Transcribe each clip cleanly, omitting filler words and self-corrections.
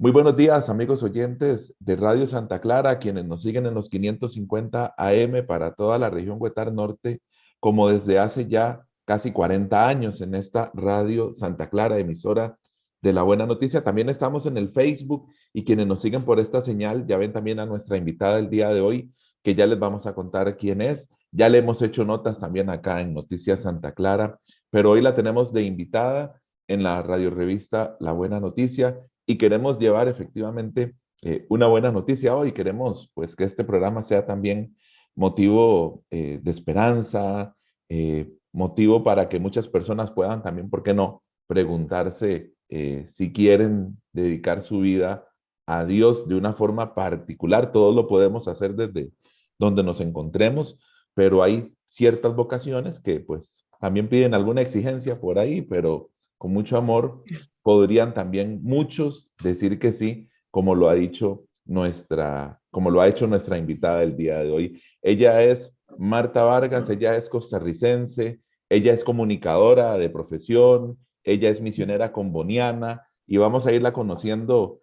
Muy buenos días, amigos oyentes de Radio Santa Clara, quienes nos siguen en los 550 AM para toda la región Huetar Norte, como desde hace ya casi 40 años en esta Radio Santa Clara, emisora de la buena noticia. También estamos en el Facebook y quienes nos siguen por esta señal ya ven también a nuestra invitada del día de hoy, que ya les vamos a contar quién es. Ya le hemos hecho notas también acá en Noticias Santa Clara, pero hoy la tenemos de invitada en la radio revista La Buena Noticia y queremos llevar efectivamente una buena noticia hoy. Queremos pues que este programa sea también motivo de esperanza, motivo para que muchas personas puedan también, ¿por qué no?, preguntarse si quieren dedicar su vida a Dios de una forma particular. Todos lo podemos hacer desde donde nos encontremos, pero hay ciertas vocaciones que pues también piden alguna exigencia por ahí, pero con mucho amor podrían también muchos decir que sí, como lo ha dicho como lo ha hecho nuestra invitada del día de hoy. Ella es Marta Vargas, ella es costarricense, ella es comunicadora de profesión, ella es misionera comboniana y vamos a irla conociendo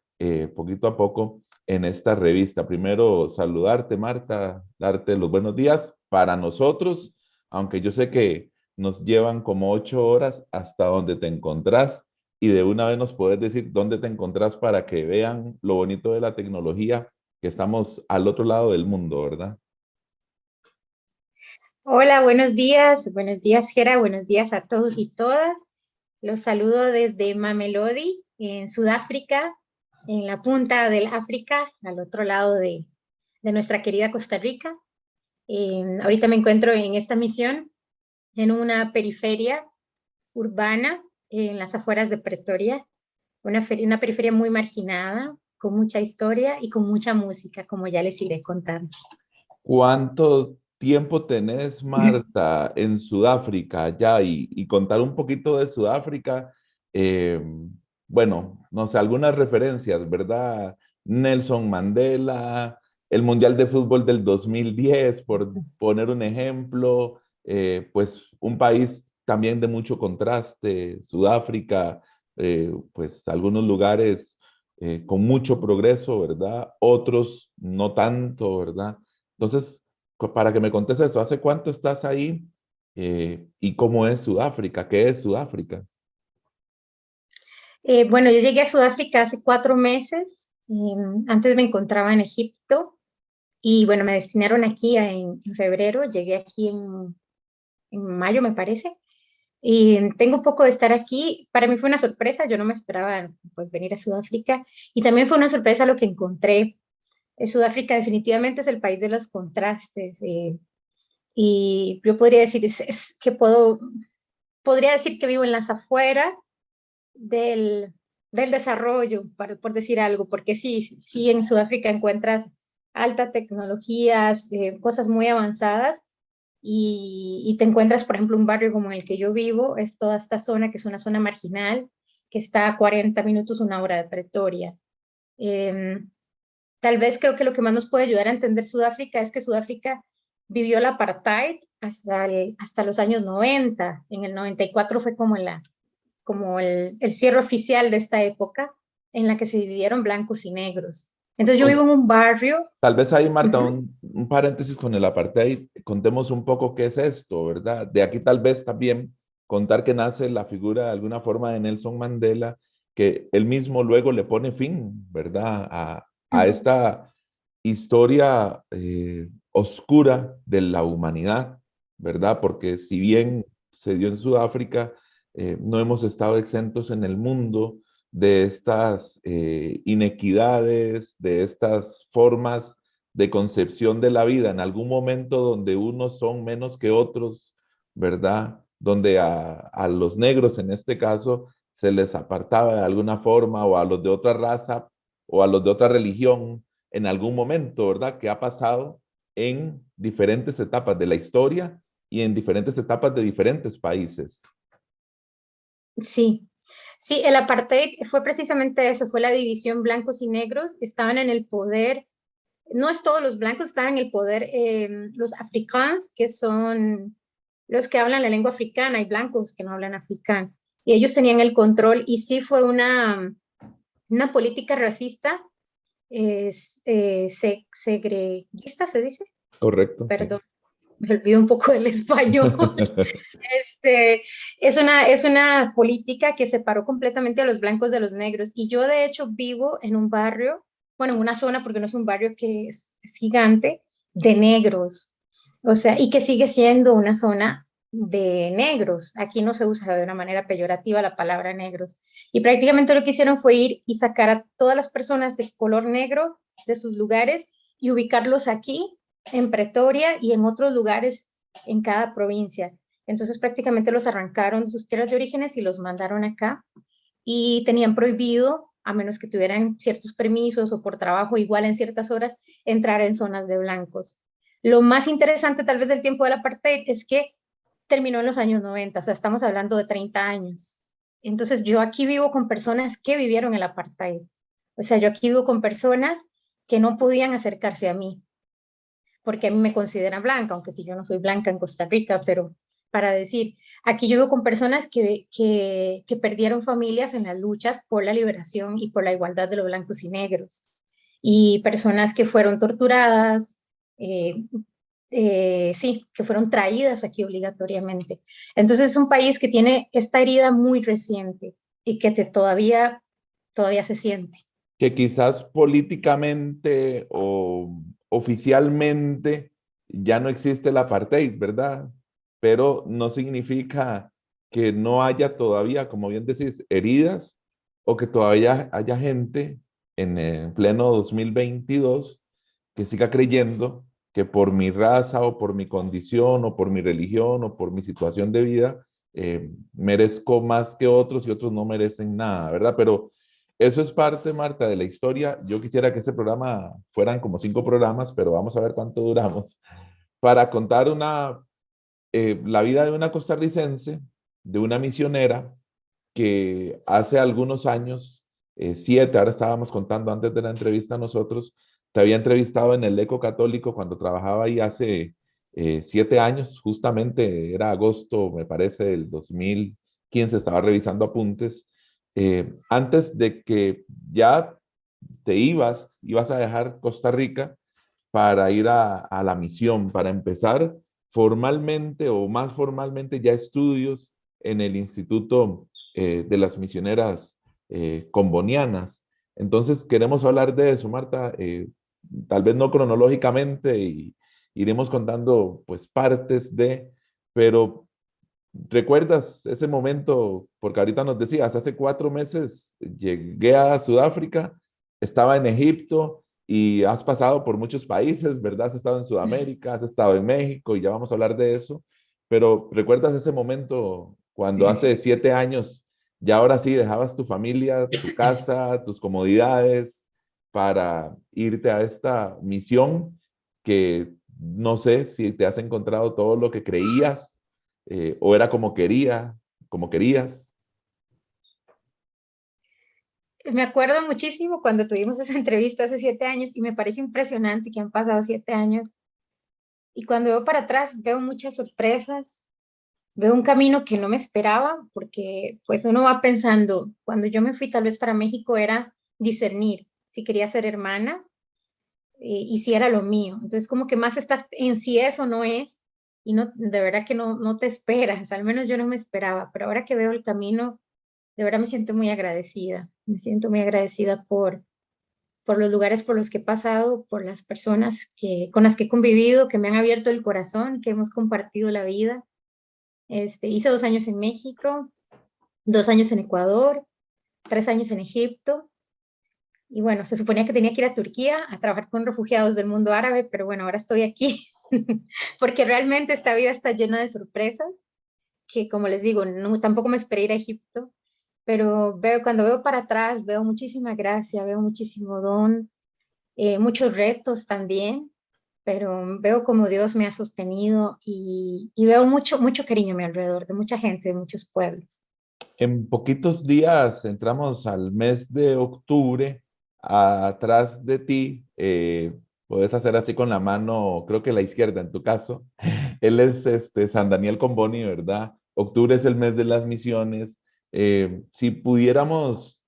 poquito a poco en esta revista. Primero, saludarte, Marta, darte los buenos días para nosotros, aunque yo sé que nos llevan como 8 horas hasta donde te encontrás y de una vez nos puedes decir dónde te encontrás para que vean lo bonito de la tecnología, que estamos al otro lado del mundo, ¿verdad? Hola, buenos días, Gera, buenos días a todos y todas. Los saludo desde Mamelodi, en Sudáfrica, en la punta del África, al otro lado de nuestra querida Costa Rica. Ahorita me encuentro en esta misión en una periferia urbana en las afueras de Pretoria, una periferia muy marginada, con mucha historia y con mucha música, como ya les iré contando. ¿Cuánto tiempo tenés, Marta, en Sudáfrica ya? Y contar un poquito de Sudáfrica. eh, bueno, no sé, algunas referencias, ¿verdad? Nelson Mandela, el Mundial de Fútbol del 2010, por poner un ejemplo, pues un país también de mucho contraste, Sudáfrica, pues algunos lugares con mucho progreso, ¿verdad? Otros no tanto, ¿verdad? Entonces, para que me contes eso, ¿hace cuánto estás ahí? ¿Y cómo es Sudáfrica? ¿Qué es Sudáfrica? Bueno, yo llegué a Sudáfrica hace 4 meses. Antes me encontraba en Egipto y bueno, me destinaron aquí en febrero. Llegué aquí en mayo, me parece. Y tengo poco de estar aquí. Para mí fue una sorpresa. Yo no me esperaba pues venir a Sudáfrica y también fue una sorpresa lo que encontré. Sudáfrica definitivamente es el país de los contrastes. Y yo podría decir es que podría decir que vivo en las afueras del, del desarrollo, por decir algo, porque sí en Sudáfrica encuentras alta tecnología, cosas muy avanzadas, y te encuentras, por ejemplo, un barrio como el que yo vivo, es toda esta zona que es una zona marginal, que está a 40 minutos, una hora de Pretoria. Eh, Tal vez creo que lo que más nos puede ayudar a entender Sudáfrica es que Sudáfrica vivió el apartheid hasta los años 90. En el 94 fue como el cierre oficial de esta época en la que se dividieron blancos y negros. Entonces yo vivo Con- en un barrio. Tal vez ahí, Marta, Uh-huh. un paréntesis con el apartheid, contemos un poco qué es esto, ¿verdad? De aquí tal vez también contar que nace la figura de alguna forma de Nelson Mandela, que él mismo luego le pone fin, ¿verdad? A Uh-huh. esta historia oscura de la humanidad, ¿verdad? Porque si bien se dio en Sudáfrica, no hemos estado exentos en el mundo de estas inequidades, de estas formas de concepción de la vida, en algún momento donde unos son menos que otros, ¿verdad? Donde a los negros en este caso se les apartaba de alguna forma, o a los de otra raza, o a los de otra religión, en algún momento, ¿verdad? Que ha pasado en diferentes etapas de la historia y en diferentes etapas de diferentes países. Sí, sí, el apartheid fue precisamente eso, fue la división blancos y negros, estaban en el poder. No es todos los blancos, estaban en el poder los africanos, que son los que hablan la lengua africana, hay blancos que no hablan africano, y ellos tenían el control, y sí fue una política racista, segreguista, ¿se dice? Correcto, sí. Perdón, me olvido un poco del español. Este, es una política que separó completamente a los blancos de los negros. Y yo, de hecho, vivo en un barrio, bueno, en una zona, porque no es un barrio que es gigante, de negros. O sea, y que sigue siendo una zona de negros. Aquí no se usa de una manera peyorativa la palabra negros. Y prácticamente lo que hicieron fue ir y sacar a todas las personas de color negro de sus lugares y ubicarlos aquí, en Pretoria y en otros lugares en cada provincia. Entonces prácticamente los arrancaron de sus tierras de orígenes y los mandaron acá y tenían prohibido, a menos que tuvieran ciertos permisos o por trabajo igual en ciertas horas, entrar en zonas de blancos. Lo más interesante tal vez del tiempo del apartheid es que terminó en los años 90, o sea, estamos hablando de 30 años. Entonces yo aquí vivo con personas que vivieron el apartheid. O sea, yo aquí vivo con personas que no podían acercarse a mí, porque a mí me consideran blanca, aunque si yo no soy blanca en Costa Rica, pero para decir, aquí yo vivo con personas que perdieron familias en las luchas por la liberación y por la igualdad de los blancos y negros, y personas que fueron torturadas, eh, sí, que fueron traídas aquí obligatoriamente. Entonces es un país que tiene esta herida muy reciente y que todavía se siente. Que quizás políticamente o oficialmente ya no existe el apartheid, ¿verdad? Pero no significa que no haya todavía, como bien decís, heridas o que todavía haya gente en pleno 2022 que siga creyendo que por mi raza o por mi condición o por mi religión o por mi situación de vida merezco más que otros y otros no merecen nada, ¿verdad? Pero eso es parte, Marta, de la historia. Yo quisiera que ese programa fueran como 5 programas, pero vamos a ver cuánto duramos, para contar la vida de una costarricense, de una misionera que hace algunos años, 7, ahora estábamos contando antes de la entrevista nosotros, te había entrevistado en el Eco Católico cuando trabajaba ahí hace 7 años, justamente era agosto, me parece, del 2015, estaba revisando apuntes, antes de que ya te ibas a dejar Costa Rica para ir a la misión, para empezar formalmente o más formalmente ya estudios en el Instituto de las Misioneras Combonianas. Entonces queremos hablar de eso, Marta, tal vez no cronológicamente y iremos contando pues partes de, pero ¿recuerdas ese momento? Porque ahorita nos decías, hace 4 meses llegué a Sudáfrica, estaba en Egipto y has pasado por muchos países, ¿verdad? Has estado en Sudamérica, has estado en México y ya vamos a hablar de eso. Pero ¿recuerdas ese momento cuando hace 7 años ya ahora sí dejabas tu familia, tu casa, tus comodidades para irte a esta misión que no sé si te has encontrado todo lo que creías o era como querías? Me acuerdo muchísimo cuando tuvimos esa entrevista hace 7 años y me parece impresionante que han pasado 7 años. Y cuando veo para atrás veo muchas sorpresas, veo un camino que no me esperaba porque pues uno va pensando, cuando yo me fui tal vez para México era discernir si quería ser hermana y si era lo mío. Entonces como que más estás en si eso no es y no, de verdad que no te esperas, al menos yo no me esperaba, pero ahora que veo el camino, de verdad me siento muy agradecida, me siento muy agradecida por los lugares por los que he pasado, por las personas con las que he convivido, que me han abierto el corazón, que hemos compartido la vida. Hice 2 años en México, 2 años en Ecuador, 3 años en Egipto. Y bueno, se suponía que tenía que ir a Turquía a trabajar con refugiados del mundo árabe, pero bueno, ahora estoy aquí porque realmente esta vida está llena de sorpresas que, como les digo, no, tampoco me esperé ir a Egipto, pero cuando veo para atrás, veo muchísima gracia, veo muchísimo don, muchos retos también, pero veo como Dios me ha sostenido y veo mucho cariño a mi alrededor, de mucha gente, de muchos pueblos. En poquitos días entramos al mes de octubre. Atrás de ti, puedes hacer así con la mano, creo que la izquierda en tu caso. Él es San Daniel Comboni, ¿verdad? Octubre es el mes de las misiones. Si pudiéramos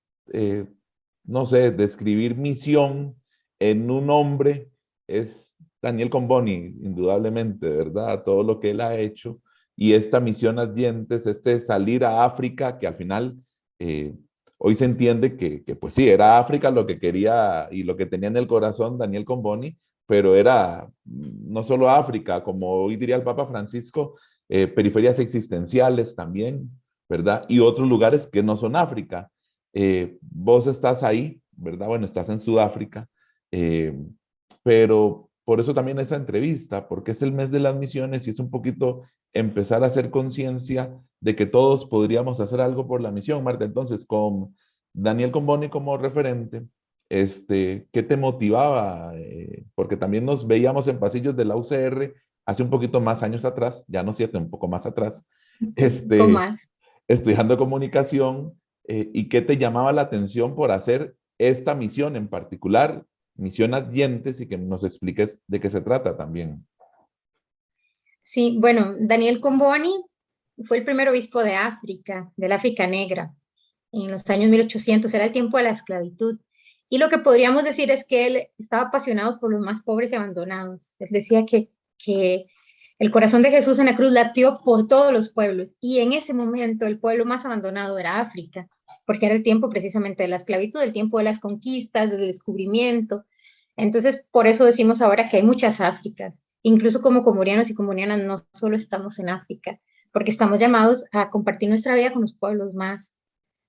no sé, describir misión en un hombre es Daniel Comboni, indudablemente, ¿verdad? Todo lo que él ha hecho y esta misión Adyentes, este salir a África, que al final eh, hoy se entiende que, pues sí, era África lo que quería y lo que tenía en el corazón Daniel Comboni, pero era no solo África, como hoy diría el Papa Francisco, periferias existenciales también, ¿verdad? Y otros lugares que no son África. Vos estás ahí, ¿verdad? Bueno, estás en Sudáfrica, eh, pero por eso también esa entrevista, porque es el mes de las misiones y es un poquito empezar a hacer conciencia de que todos podríamos hacer algo por la misión, Marta. Entonces, con Daniel Comboni como referente, ¿qué te motivaba? Porque también nos veíamos en pasillos de la UCR hace un poquito más años atrás, ya no 7, un poco más atrás, ¿Cómo este, más? estudiando comunicación, y qué te llamaba la atención por hacer esta misión en particular, misión Adyentes, y que nos expliques de qué se trata también. Sí, bueno, Daniel Comboni fue el primer obispo de África, del África Negra, en los años 1800, era el tiempo de la esclavitud. Y lo que podríamos decir es que él estaba apasionado por los más pobres y abandonados. Él decía que el corazón de Jesús en la cruz latió por todos los pueblos y en ese momento el pueblo más abandonado era África, porque era el tiempo precisamente de la esclavitud, el tiempo de las conquistas, del descubrimiento. Entonces, por eso decimos ahora que hay muchas Áfricas. Incluso como comunianos y comunianas no solo estamos en África, porque estamos llamados a compartir nuestra vida con los pueblos más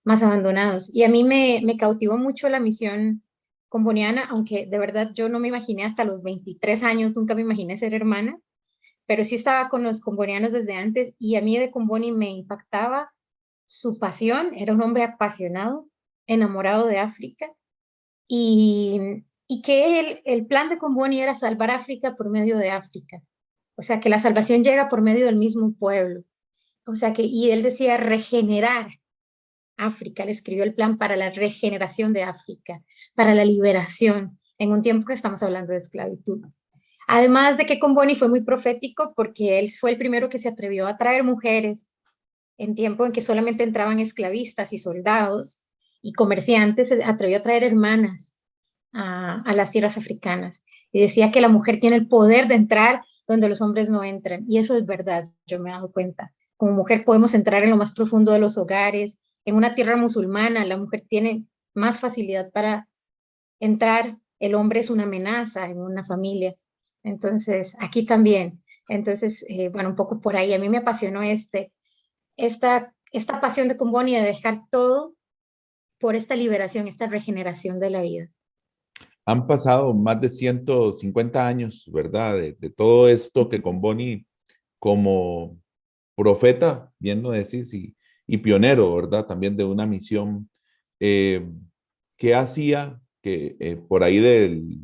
abandonados. Y a mí me cautivó mucho la misión comboniana, aunque de verdad yo no me imaginé hasta los 23 años, nunca me imaginé ser hermana, pero sí estaba con los combonianos desde antes y a mí de Comboni me impactaba su pasión, era un hombre apasionado, enamorado de África y, y que el plan de Comboni era salvar África por medio de África. O sea, que la salvación llega por medio del mismo pueblo. O sea, que, y él decía regenerar África, él escribió el plan para la regeneración de África, para la liberación, en un tiempo que estamos hablando de esclavitud. Además de que Comboni fue muy profético porque él fue el primero que se atrevió a traer mujeres en tiempo en que solamente entraban esclavistas y soldados y comerciantes, se atrevió a traer hermanas a las tierras africanas. Y decía que la mujer tiene el poder de entrar donde los hombres no entran. Y eso es verdad, yo me he dado cuenta. Como mujer podemos entrar en lo más profundo de los hogares. En una tierra musulmana, la mujer tiene más facilidad para entrar. El hombre es una amenaza en una familia. Entonces, aquí también. Entonces, bueno, un poco por ahí. A mí me apasionó esta pasión de Comboni de dejar todo por esta liberación, esta regeneración de la vida. Han pasado más de 150 años, ¿verdad? De todo esto que con Bonnie como profeta, bien lo decís, y pionero, ¿verdad? También de una misión eh, que hacía que por ahí del,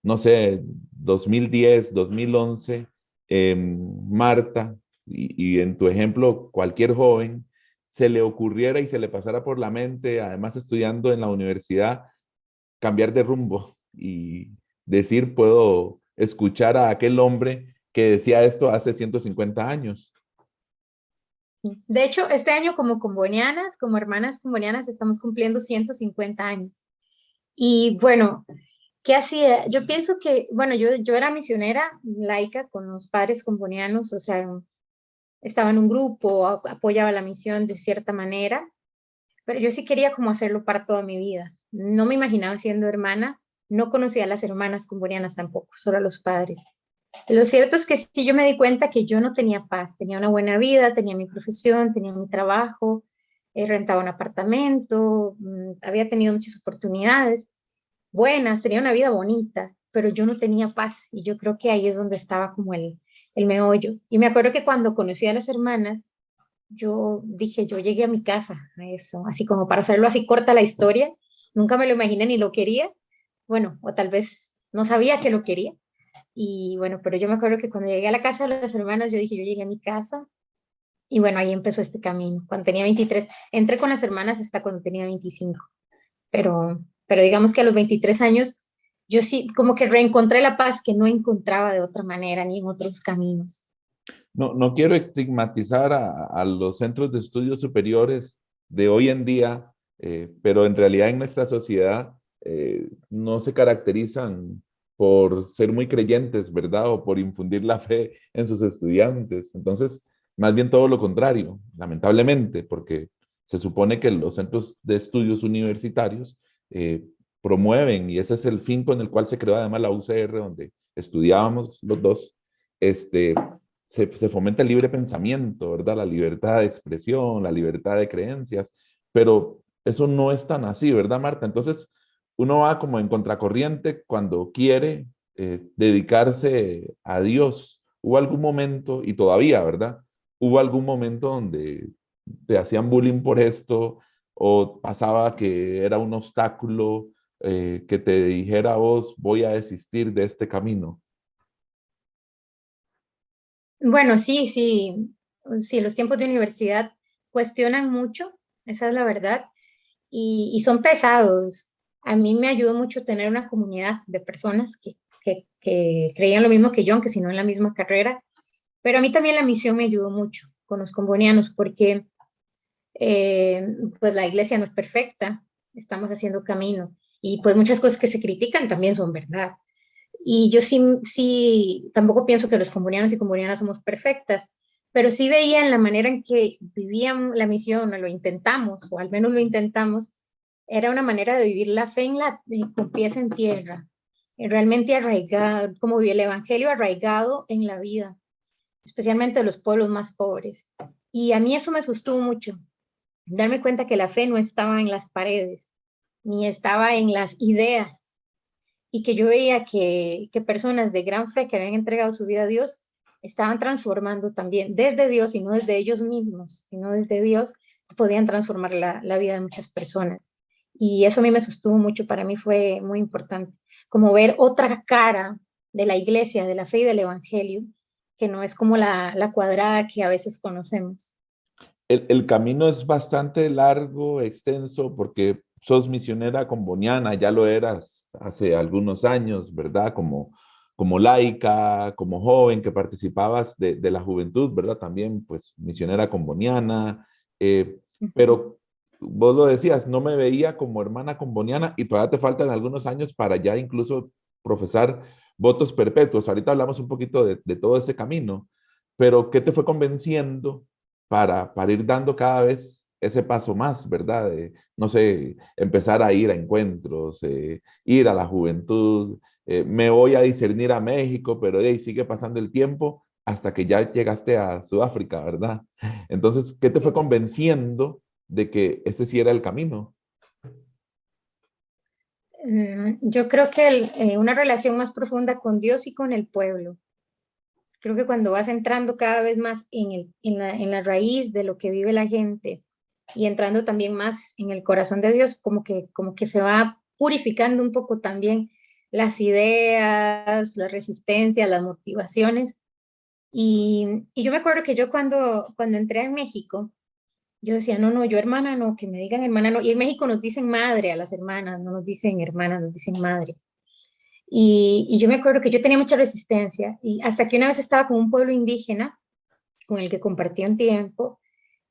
no sé, 2010, 2011, Marta, y en tu ejemplo, cualquier joven, se le ocurriera y se le pasara por la mente, además estudiando en la universidad, cambiar de rumbo y decir, puedo escuchar a aquel hombre que decía esto hace 150 años. De hecho, este año como combonianas, como hermanas combonianas, estamos cumpliendo 150 años. Y bueno, ¿qué hacía? Yo pienso que, bueno, yo era misionera laica con los padres combonianos, o sea, estaba en un grupo, apoyaba la misión de cierta manera, pero yo sí quería como hacerlo para toda mi vida. No me imaginaba siendo hermana, no conocía a las hermanas combonianas tampoco, solo a los padres. Lo cierto es que sí, yo me di cuenta que yo no tenía paz, tenía una buena vida, tenía mi profesión, tenía mi trabajo, rentaba un apartamento, había tenido muchas oportunidades buenas, tenía una vida bonita, pero yo no tenía paz y yo creo que ahí es donde estaba como el meollo. Y me acuerdo que cuando conocí a las hermanas, yo dije, yo llegué a mi casa, a eso, así como para hacerlo así corta la historia, nunca me lo imaginé ni lo quería, bueno, o tal vez no sabía que lo quería. Y bueno, pero yo me acuerdo que cuando llegué a la casa de las hermanas, yo dije, yo llegué a mi casa. Y bueno, ahí empezó este camino. Cuando tenía 23 entré con las hermanas hasta cuando tenía 25. Pero digamos que a los 23 años, yo sí como que reencontré la paz que no encontraba de otra manera ni en otros caminos. No, no quiero estigmatizar a los centros de estudios superiores de hoy en día, pero en realidad en nuestra sociedad no se caracterizan por ser muy creyentes, ¿verdad? O por infundir la fe en sus estudiantes. Entonces, más bien todo lo contrario, lamentablemente, porque se supone que los centros de estudios universitarios promueven, y ese es el fin con el cual se creó además la UCR, donde estudiábamos los dos, este, se fomenta el libre pensamiento, ¿verdad? La libertad de expresión, la libertad de creencias, pero eso no es tan así, ¿verdad, Marta? Entonces, uno va como en contracorriente cuando quiere dedicarse a Dios. Hubo algún momento, y todavía, ¿verdad? Hubo algún momento donde te hacían bullying por esto, o pasaba que era un obstáculo que te dijera a vos, voy a desistir de este camino. Bueno, sí, sí, sí, los tiempos de universidad cuestionan mucho, esa es la verdad, y son pesados. A mí me ayudó mucho tener una comunidad de personas que creían lo mismo que yo, aunque si no en la misma carrera, pero a mí también la misión me ayudó mucho con los combonianos, porque eh, pues la iglesia no es perfecta, estamos haciendo camino, y pues muchas cosas que se critican también son verdad. Y yo sí, sí, tampoco pienso que los combonianos y combonianas somos perfectas, pero sí veía en la manera en que vivían la misión, o lo intentamos, o al menos lo intentamos, era una manera de vivir la fe con pies en tierra, realmente arraigado, como vivir el evangelio arraigado en la vida, especialmente de los pueblos más pobres. Y a mí eso me asustó mucho, darme cuenta que la fe no estaba en las paredes, ni estaba en las ideas, y que yo veía que personas de gran fe que habían entregado su vida a Dios estaban transformando también desde Dios y no desde ellos mismos, sino desde Dios, podían transformar la vida de muchas personas. Y eso a mí me sostuvo mucho, para mí fue muy importante, como ver otra cara de la iglesia, de la fe y del evangelio, que no es como la cuadrada que a veces conocemos. El camino es bastante largo, extenso, porque sos misionera comboniana, ya lo eras hace algunos años, ¿verdad? Como laica, como joven que participabas de la juventud, ¿verdad? También, pues, misionera comboniana, eh, pero vos lo decías, no me veía como hermana comboniana y todavía te faltan algunos años para ya incluso profesar votos perpetuos. Ahorita hablamos un poquito de todo ese camino, pero ¿qué te fue convenciendo para ir dando cada vez ese paso más, ¿verdad? De, no sé, empezar a ir a encuentros, ir a la juventud, me voy a discernir a México, pero de ahí sigue pasando el tiempo hasta que ya llegaste a Sudáfrica, ¿verdad? Entonces, ¿qué te fue convenciendo de que ese sí era el camino? Yo creo que una relación más profunda con Dios y con el pueblo. Creo que cuando vas entrando cada vez más en la raíz de lo que vive la gente y entrando también más en el corazón de Dios, como que se va purificando un poco también las ideas, las resistencias, las motivaciones. Y yo me acuerdo que yo cuando entré en México, yo decía, no, no, yo hermana no, que me digan hermana no. Y en México nos dicen madre a las hermanas, no nos dicen hermanas, nos dicen madre. Y yo me acuerdo que yo tenía mucha resistencia, y hasta que una vez estaba con un pueblo indígena con el que compartí un tiempo,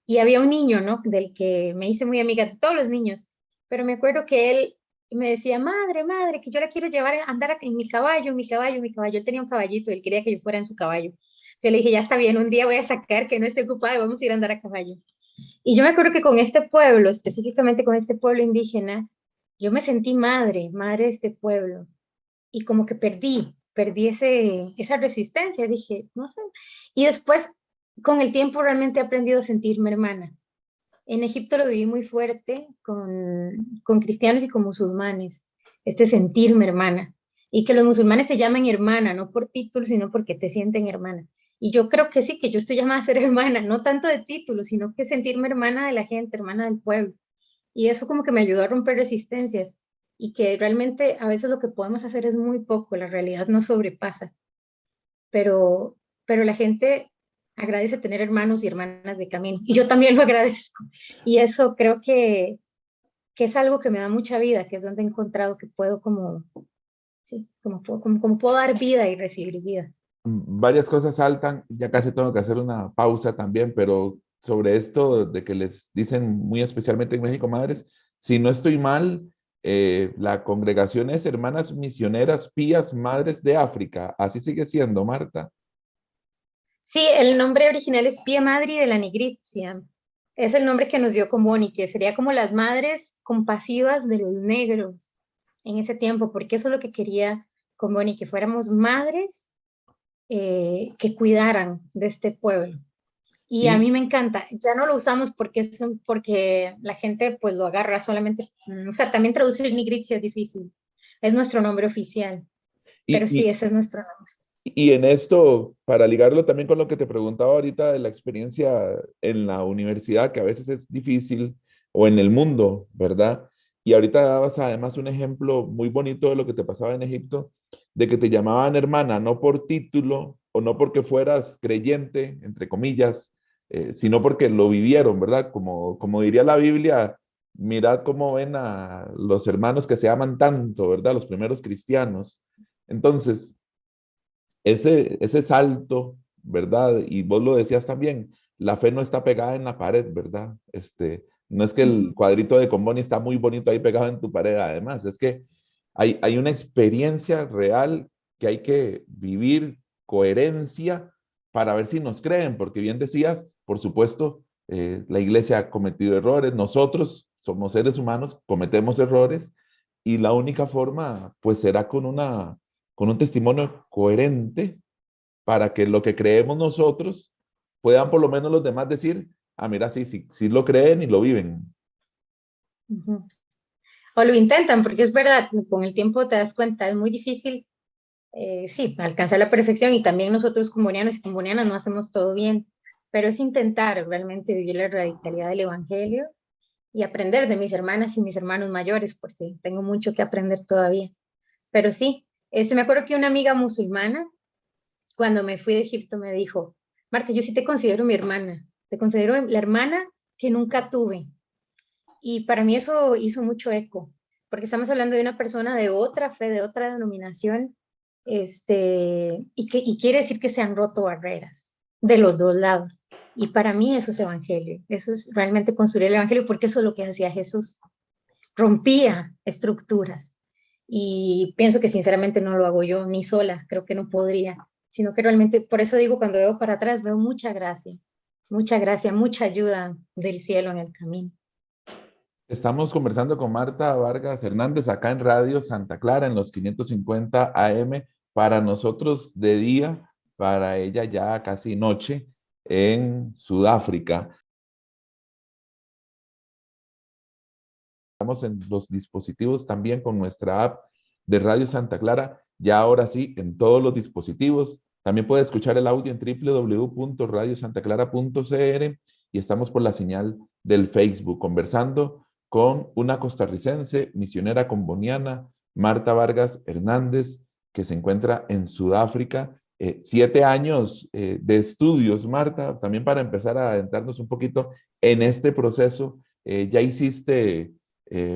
y había un niño, ¿no? Del que me hice muy amiga de todos los niños, pero me acuerdo que él me decía, madre, madre, que yo la quiero llevar a andar en mi caballo, mi caballo, mi caballo. Él tenía un caballito, él quería que yo fuera en su caballo. Yo le dije, ya está bien, un día voy a sacar que no esté ocupado y vamos a ir a andar a caballo. Y yo me acuerdo que con este pueblo, específicamente con este pueblo indígena, yo me sentí madre, madre de este pueblo, y como que perdí esa resistencia, dije, no sé. Y después, con el tiempo, realmente he aprendido a sentirme hermana. En Egipto lo viví muy fuerte con cristianos y con musulmanes, este sentirme hermana. Y que los musulmanes te llaman hermana, no por título, sino porque te sienten hermana. Y yo creo que sí, que yo estoy llamada a ser hermana, no tanto de título, sino que sentirme hermana de la gente, hermana del pueblo. Y eso como que me ayudó a romper resistencias, y que realmente a veces lo que podemos hacer es muy poco, la realidad nos sobrepasa, pero la gente agradece tener hermanos y hermanas de camino, y yo también lo agradezco, y eso creo que es algo que me da mucha vida, que es donde he encontrado que puedo como, sí, como puedo dar vida y recibir vida. Varias cosas saltan, ya casi tengo que hacer una pausa también, pero sobre esto de que les dicen muy especialmente en México madres, Si no estoy mal, la congregación es Hermanas Misioneras Pías Madres de África. Así sigue siendo, Marta. Sí, el nombre original es Pía Madre de la Nigritia. Es el nombre que nos dio Comboni, que sería como las madres compasivas de los negros en ese tiempo, porque eso es lo que quería Comboni, que fuéramos madres que cuidaran de este pueblo. Y a Y mí me encanta, ya no lo usamos porque la gente pues lo agarra solamente, o sea, también traducir Nigritia es difícil, es nuestro nombre oficial, pero Y, sí, y, ese es nuestro nombre. y en esto, para ligarlo también con lo que te preguntaba ahorita de la experiencia en la universidad, que a veces es difícil, o en el mundo, ¿verdad? Y ahorita dabas además un ejemplo muy bonito de lo que te pasaba en Egipto, de que te llamaban hermana, no por título o no porque fueras creyente, entre comillas, sino porque lo vivieron, ¿verdad? Como diría la Biblia, mirad cómo ven a los hermanos que se aman tanto, ¿verdad? Los primeros cristianos. Entonces, ese salto, ¿verdad? Y vos lo decías también, la fe no está pegada en la pared, ¿verdad? No es que el Ujú. cuadrito de Comboni está muy bonito ahí pegado en tu pared, además, es que hay una experiencia real que hay que vivir, coherencia, para ver si nos creen, porque bien decías, por supuesto, la iglesia ha cometido errores, nosotros somos seres humanos, cometemos errores, y la única forma, pues, será con un testimonio coherente para que lo que creemos nosotros puedan por lo menos los demás decir, ah, mira, sí, sí, sí lo creen y lo viven. Ujú. O lo intentan, porque es verdad, con el tiempo te das cuenta, es muy difícil, sí, alcanzar la perfección y también nosotros combonianos y combonianas no hacemos todo bien, pero es intentar realmente vivir la radicalidad del Evangelio y aprender de mis hermanas y mis hermanos mayores, porque tengo mucho que aprender todavía. Pero sí, me acuerdo que una amiga musulmana, cuando me fui de Egipto, me dijo, Marta, yo sí te considero mi hermana, te considero la hermana que nunca tuve. Y para mí eso hizo mucho eco, porque estamos hablando de una persona de otra fe, de otra denominación, y quiere decir que se han roto barreras de los dos lados. Y para mí eso es evangelio, eso es realmente construir el evangelio, porque eso es lo que hacía Jesús, rompía estructuras. Y pienso que sinceramente no lo hago yo ni sola, creo que no podría, sino que realmente, por eso digo, cuando veo para atrás, veo mucha gracia, mucha ayuda del cielo en el camino. Estamos conversando con Marta Vargas Hernández acá en Radio Santa Clara en los 550 AM, para nosotros de día, para ella ya casi noche en Sudáfrica. Estamos en los dispositivos también con nuestra app de Radio Santa Clara, ya ahora sí, en todos los dispositivos. También puede escuchar el audio en www.radiosantaclara.cr y estamos por la señal del Facebook conversando con una costarricense, misionera comboniana, Marta Vargas Hernández, que se encuentra en Sudáfrica. 7 años de estudios, Marta, también para empezar a adentrarnos un poquito en este proceso. Ya hiciste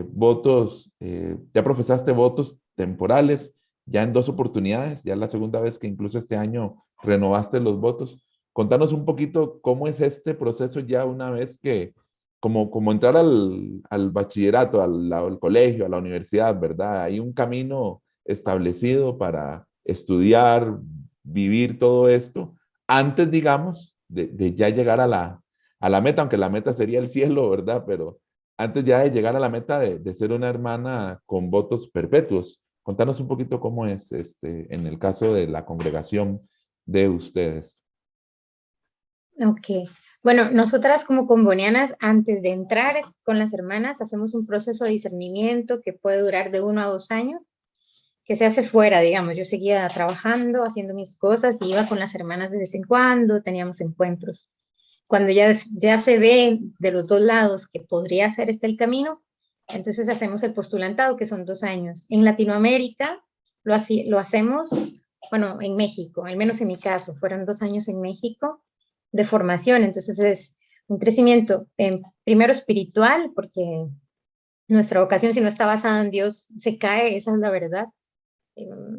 votos, ya profesaste votos temporales, ya en 2 oportunidades, ya es la segunda vez que incluso este año renovaste los votos. Contanos un poquito cómo es este proceso ya una vez que, como entrar al bachillerato, al colegio, a la universidad, ¿verdad? Hay un camino establecido para estudiar, vivir todo esto, antes, digamos, de ya llegar a la meta, aunque la meta sería el cielo, ¿verdad? Pero antes ya de llegar a la meta de ser una hermana con votos perpetuos. Contanos un poquito cómo es en el caso de la congregación de ustedes. Ok. Bueno, nosotras como combonianas, antes de entrar con las hermanas, hacemos un proceso de discernimiento que puede durar de 1 a 2 años, que se hace fuera, digamos. Yo seguía trabajando, haciendo mis cosas y iba con las hermanas de vez en cuando, teníamos encuentros. Cuando ya se ve de los dos lados que podría ser este el camino, entonces hacemos el postulantado, que son 2 años. En Latinoamérica lo hacemos, bueno, en México, al menos en mi caso, fueron 2 años en México de formación. Entonces es un crecimiento, primero espiritual, porque nuestra vocación, si no está basada en Dios, se cae, esa es la verdad.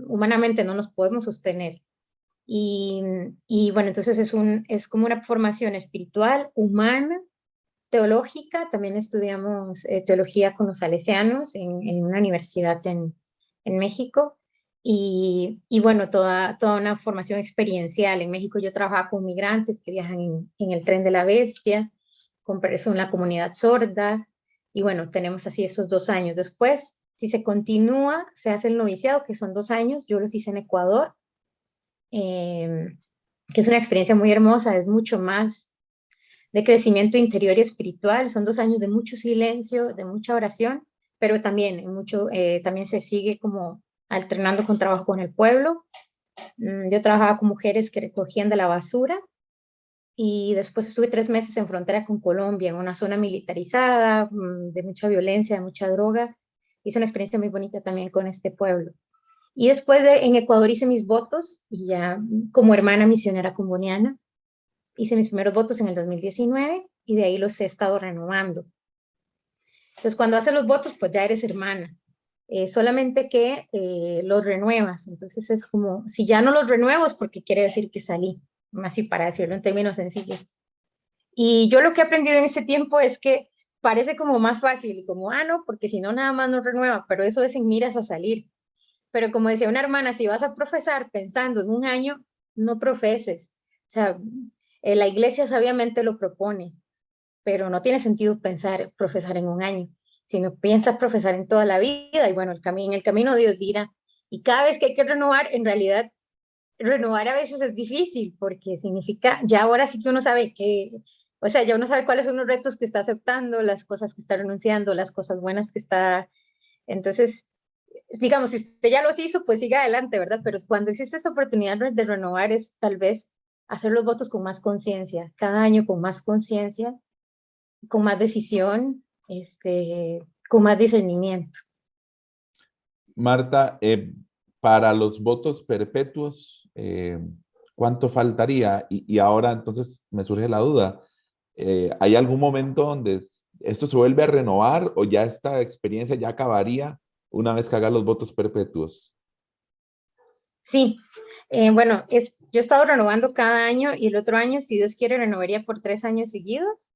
Humanamente no nos podemos sostener. Y, y bueno, entonces es como una formación espiritual, humana, teológica, también estudiamos teología con los salesianos en una universidad en México. Y bueno, toda una formación experiencial. En México yo trabajaba con migrantes que viajan en el tren de la bestia, con personas en la comunidad sorda, y bueno, tenemos así esos 2 años. Después, si se continúa, se hace el noviciado, que son 2 años, yo los hice en Ecuador, eh, que es una experiencia muy hermosa, es mucho más de crecimiento interior y espiritual, son 2 años de mucho silencio, de mucha oración, pero también, también se sigue como alternando con trabajo con el pueblo. Yo trabajaba con mujeres que recogían de la basura y después estuve 3 meses en frontera con Colombia, en una zona militarizada, de mucha violencia, de mucha droga. Hice una experiencia muy bonita también con este pueblo. Y después en Ecuador hice mis votos y ya como hermana misionera comboniana, hice mis primeros votos en el 2019 y de ahí los he estado renovando. Entonces, cuando haces los votos, pues ya eres hermana. Solamente que los renuevas. Entonces es como, si ya no los renuevo es porque quiere decir que salí, así para decirlo en términos sencillos. Y yo lo que he aprendido en este tiempo es que parece como más fácil, como, no, porque si no nada más no renueva, pero eso es en miras a salir. Pero como decía una hermana, si vas a profesar pensando en un año, no profeses. O sea, la iglesia sabiamente lo propone, pero no tiene sentido profesar en un año, sino piensa profesar en toda la vida y bueno, en el camino Dios dirá. Y cada vez que hay que renovar, en realidad, renovar a veces es difícil porque significa, ya ahora sí que uno sabe o sea, ya uno sabe cuáles son los retos que está aceptando, las cosas que está renunciando, las cosas buenas que está. Entonces, digamos, si usted ya los hizo, pues siga adelante, ¿verdad? Pero cuando existe esta oportunidad de renovar es tal vez hacer los votos con más conciencia, cada año con más conciencia, con más decisión, con más discernimiento. Marta, para los votos perpetuos, ¿cuánto faltaría? Y ahora entonces me surge la duda, ¿hay algún momento donde esto se vuelve a renovar o ya esta experiencia ya acabaría una vez que haga los votos perpetuos? Sí, bueno, yo he estado renovando cada año y el otro año, si Dios quiere, renovaría por 3 años seguidos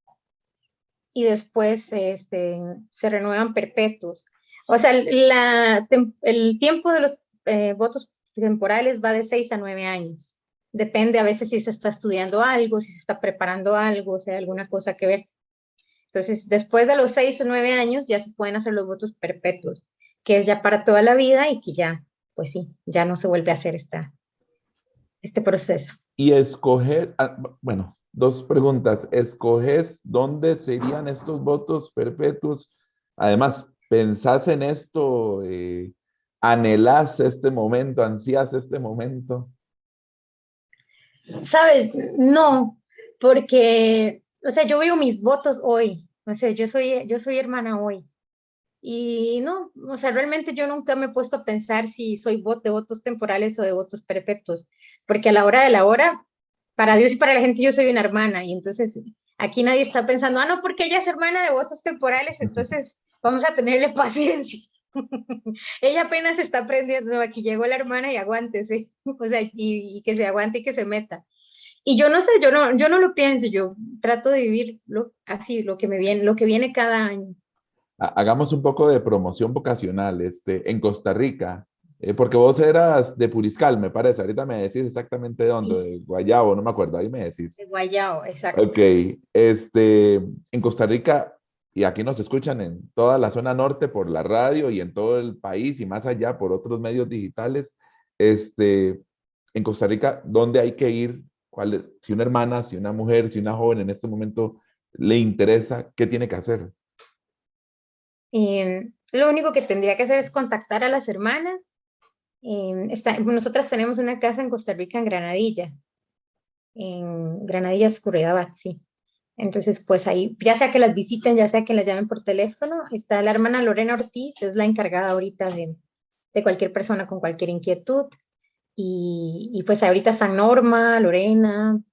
y después se renuevan perpetuos. O sea, el tiempo de los votos temporales va de 6 a 9 años. Depende a veces si se está estudiando algo, si se está preparando algo, si hay alguna cosa que ver. Entonces, después de los 6 o 9 años ya se pueden hacer los votos perpetuos, que es ya para toda la vida y que ya, pues sí, ya no se vuelve a hacer este proceso. Y escoges, bueno, dos preguntas. ¿Escoges dónde serían estos votos perpetuos? Además, ¿pensás en esto? ¿Anhelás este momento? ¿Ansías este momento? ¿Sabes? No, porque, o sea, yo veo mis votos hoy, o sea, yo soy hermana hoy. Y no, o sea, realmente yo nunca me he puesto a pensar si soy de votos temporales o de votos perpetuos, porque a la hora de la hora, para Dios y para la gente yo soy una hermana, y entonces aquí nadie está pensando, no, porque ella es hermana de votos temporales, entonces vamos a tenerle paciencia. Ella apenas está aprendiendo, aquí llegó la hermana y aguántese, o sea, y que se aguante y que se meta. Y yo no sé, yo no lo pienso, yo trato de vivir así, lo que viene cada año. Hagamos un poco de promoción vocacional, en Costa Rica, porque vos eras de Puriscal, me parece. Ahorita me decís exactamente de dónde, Sí, de Guayabo, no me acuerdo, ahí me decís. de Guayao, exacto. Ok, en Costa Rica, y aquí nos escuchan en toda la zona norte por la radio y en todo el país y más allá por otros medios digitales, en Costa Rica, ¿dónde hay que ir? Si una hermana, si una mujer, si una joven en este momento le interesa, ¿qué tiene que hacer? Lo único que tendría que hacer es contactar a las hermanas. Nosotras tenemos una casa en Costa Rica, en Granadillas, Curridabat, sí. Entonces, pues ahí, ya sea que las visiten, ya sea que las llamen por teléfono, está la hermana Lorena Ortiz, es la encargada ahorita de cualquier persona con cualquier inquietud. Y pues ahorita están Norma, Hay- Lorena.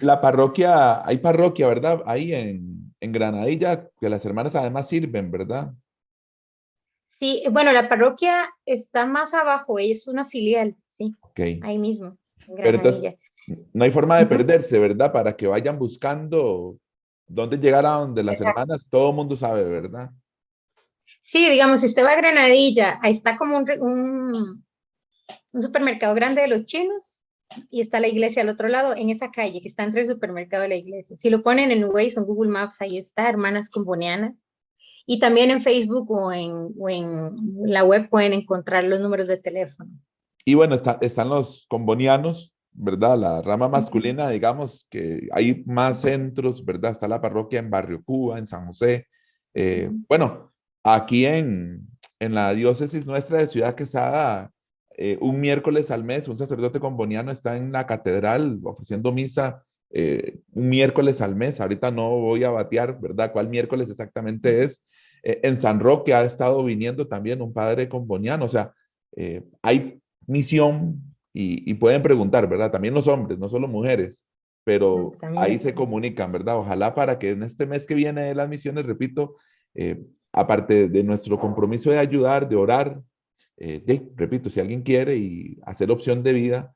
La parroquia, hay parroquia, ¿verdad? Ahí en Granadilla, que las hermanas además sirven, ¿verdad? Sí, bueno, la parroquia está más abajo, es una filial, sí, Ok. ahí mismo, en Pero entonces, Granadilla. No hay forma de Ujú. perderse, ¿verdad? Para que vayan buscando dónde llegar a donde las Exacto. hermanas, todo el mundo sabe, ¿verdad? Sí, digamos, si usted va a Granadilla, ahí está como un supermercado grande de los chinos y está la iglesia al otro lado, en esa calle que está entre el supermercado y la iglesia. Si lo ponen en Waze o en Google Maps, ahí está, Hermanas Combonianas. Y también en Facebook o en la web pueden encontrar los números de teléfono. Y bueno, están los combonianos, ¿verdad? La rama Ujú, masculina, digamos que hay más centros, ¿verdad? Está la parroquia en Barrio Cuba, en San José. ujú. Bueno, aquí en la diócesis nuestra de Ciudad Quesada, un miércoles al mes, un sacerdote comboniano está en la catedral ofreciendo misa un miércoles al mes. Ahorita no voy a batear, ¿verdad? ¿Cuál miércoles exactamente es? En San Roque ha estado viniendo también un padre comboniano, o sea, hay misión y pueden preguntar, ¿verdad? También los hombres, no solo mujeres, pero ahí También. se comunican, ¿verdad? Ojalá para que en este mes que viene de las misiones, repito, aparte de nuestro compromiso de ayudar, de orar, repito, si alguien quiere y hacer opción de vida,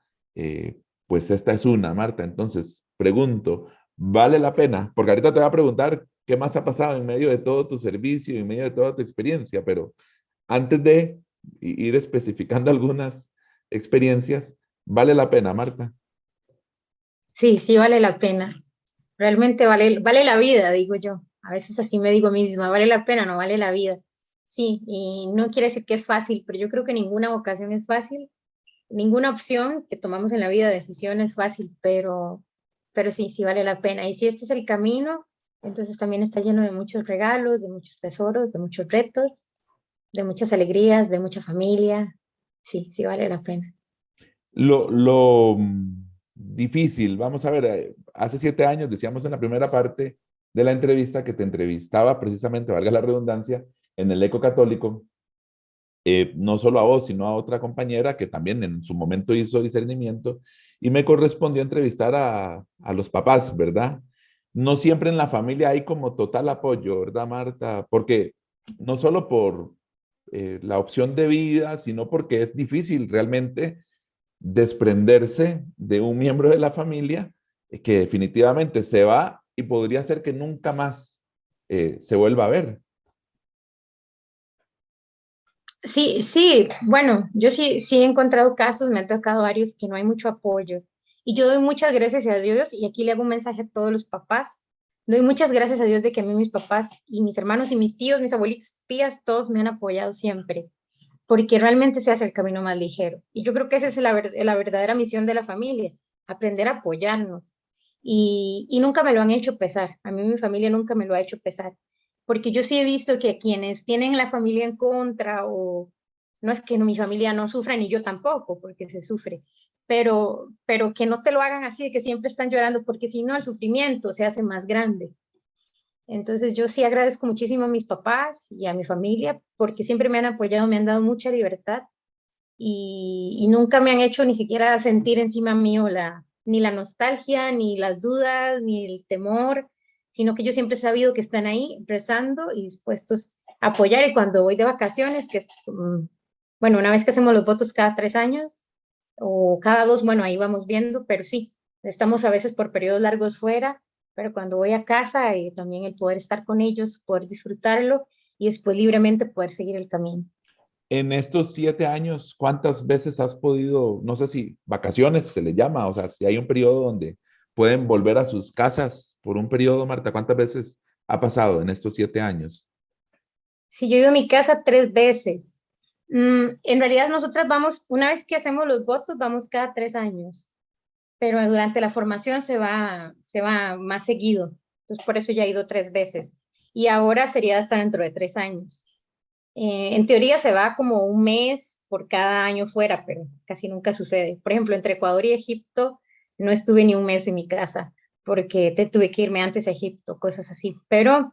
pues esta es una, Marta. Entonces, pregunto, ¿vale la pena? Porque ahorita te voy a preguntar qué más ha pasado en medio de todo tu servicio, en medio de toda tu experiencia, pero antes de ir especificando algunas experiencias, vale la pena, Marta. Sí, sí vale la pena. Realmente vale la vida, digo yo. A veces así me digo misma, vale la pena, no vale la vida. Sí, y no quiere decir que es fácil, pero yo creo que ninguna vocación es fácil, ninguna opción que tomamos en la vida, decisión es fácil, pero sí, sí vale la pena. Y si este es el camino, entonces también está lleno de muchos regalos, de muchos tesoros, de muchos retos, de muchas alegrías, de mucha familia. Sí, sí vale la pena. Lo difícil, vamos a ver, hace 7 años decíamos en la primera parte de la entrevista que te entrevistaba precisamente, valga la redundancia, en el Eco Católico, no solo a vos, sino a otra compañera que también en su momento hizo discernimiento y me correspondió entrevistar a los papás, ¿verdad? No siempre en la familia hay como total apoyo, ¿verdad, Marta? Porque no solo por la opción de vida, sino porque es difícil realmente desprenderse de un miembro de la familia que definitivamente se va y podría ser que nunca más se vuelva a ver. Sí, sí, bueno, yo sí, sí he encontrado casos, me han tocado varios que no hay mucho apoyo. Y yo doy muchas gracias a Dios, y aquí le hago un mensaje a todos los papás. Doy muchas gracias a Dios de que a mí mis papás y mis hermanos y mis tíos, mis abuelitos, tías, todos me han apoyado siempre, porque realmente se hace el camino más ligero. Y yo creo que esa es la verdadera misión de la familia, aprender a apoyarnos. Y nunca me lo han hecho pesar, a mí mi familia nunca me lo ha hecho pesar, porque yo sí he visto que quienes tienen la familia en contra, o no es que mi familia no sufra, ni yo tampoco, porque se sufre, pero que no te lo hagan así, de que siempre están llorando, porque si no el sufrimiento se hace más grande. Entonces yo sí agradezco muchísimo a mis papás y a mi familia porque siempre me han apoyado, me han dado mucha libertad, y nunca me han hecho ni siquiera sentir encima mío ni la nostalgia, ni las dudas, ni el temor, sino que yo siempre he sabido que están ahí rezando y dispuestos a apoyar. Y cuando voy de vacaciones, que es, bueno, una vez que hacemos los votos cada 3 años o cada dos, bueno, ahí vamos viendo, pero sí, estamos a veces por periodos largos fuera, pero cuando voy a casa, también el poder estar con ellos, poder disfrutarlo y después libremente poder seguir el camino. En estos 7 años, ¿cuántas veces has podido, no sé si vacaciones se le llama, o sea, si hay un periodo donde pueden volver a sus casas por un periodo, Marta, ¿cuántas veces ha pasado en estos 7 años? Si yo he ido a mi casa 3 veces. En realidad nosotras vamos, una vez que hacemos los votos, vamos cada 3 años, pero durante la formación se va más seguido. Entonces por eso ya he ido 3 veces. Y ahora sería hasta dentro de 3 años. En teoría se va como un mes por cada año fuera, pero casi nunca sucede. Por ejemplo, entre Ecuador y Egipto no estuve ni un mes en mi casa porque tuve que irme antes a Egipto, cosas así. Pero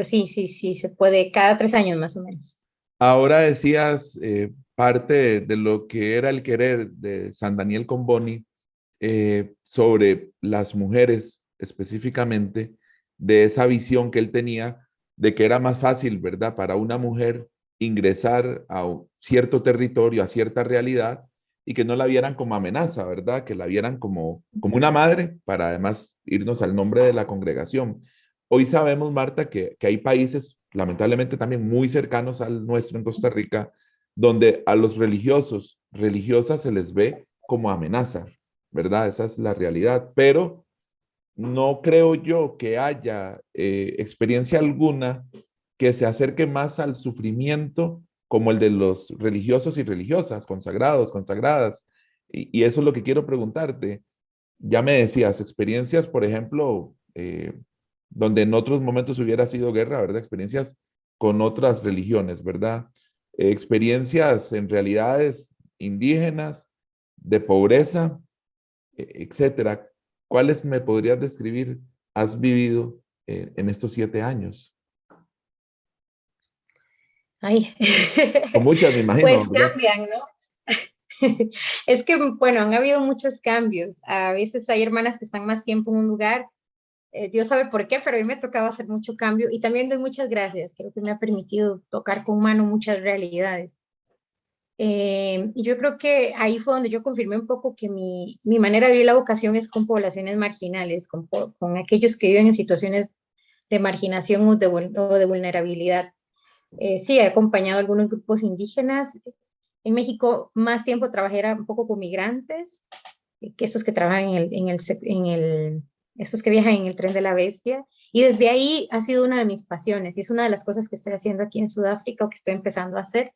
sí, sí, sí, se puede cada 3 años más o menos. Ahora decías parte de lo que era el querer de San Daniel Comboni sobre las mujeres específicamente, de esa visión que él tenía de que era más fácil, ¿verdad?, para una mujer ingresar a cierto territorio, a cierta realidad, y que no la vieran como amenaza, ¿verdad? Que la vieran como una madre, para además irnos al nombre de la congregación. Hoy sabemos, Marta, que hay países, lamentablemente también muy cercanos al nuestro en Costa Rica, donde a los religiosos, religiosas se les ve como amenaza, ¿verdad? Esa es la realidad, pero no creo yo que haya experiencia alguna que se acerque más al sufrimiento como el de los religiosos y religiosas, consagrados, consagradas. Y eso es lo que quiero preguntarte. Ya me decías, experiencias, por ejemplo, donde en otros momentos hubiera sido guerra, ¿verdad? Experiencias con otras religiones, ¿verdad? Experiencias en realidades indígenas, de pobreza, etcétera. ¿Cuáles me podrías describir has vivido en estos 7 años? Ay, Con muchas, me imagino, pues ¿verdad? cambian, ¿no? Es que, bueno, han habido muchos cambios. A veces hay hermanas que están más tiempo en un lugar, Dios sabe por qué, pero a mí me ha tocado hacer mucho cambio y también doy muchas gracias. Creo que me ha permitido tocar con mano muchas realidades. Y yo creo que ahí fue donde yo confirmé un poco que mi manera de vivir la vocación es con poblaciones marginales, con aquellos que viven en situaciones de marginación o de vulnerabilidad. Sí, he acompañado a algunos grupos indígenas. En México más tiempo trabajé era un poco con migrantes, que estos que trabajan estos que viajan en el tren de la bestia. Y desde ahí ha sido una de mis pasiones y es una de las cosas que estoy haciendo aquí en Sudáfrica o que estoy empezando a hacer.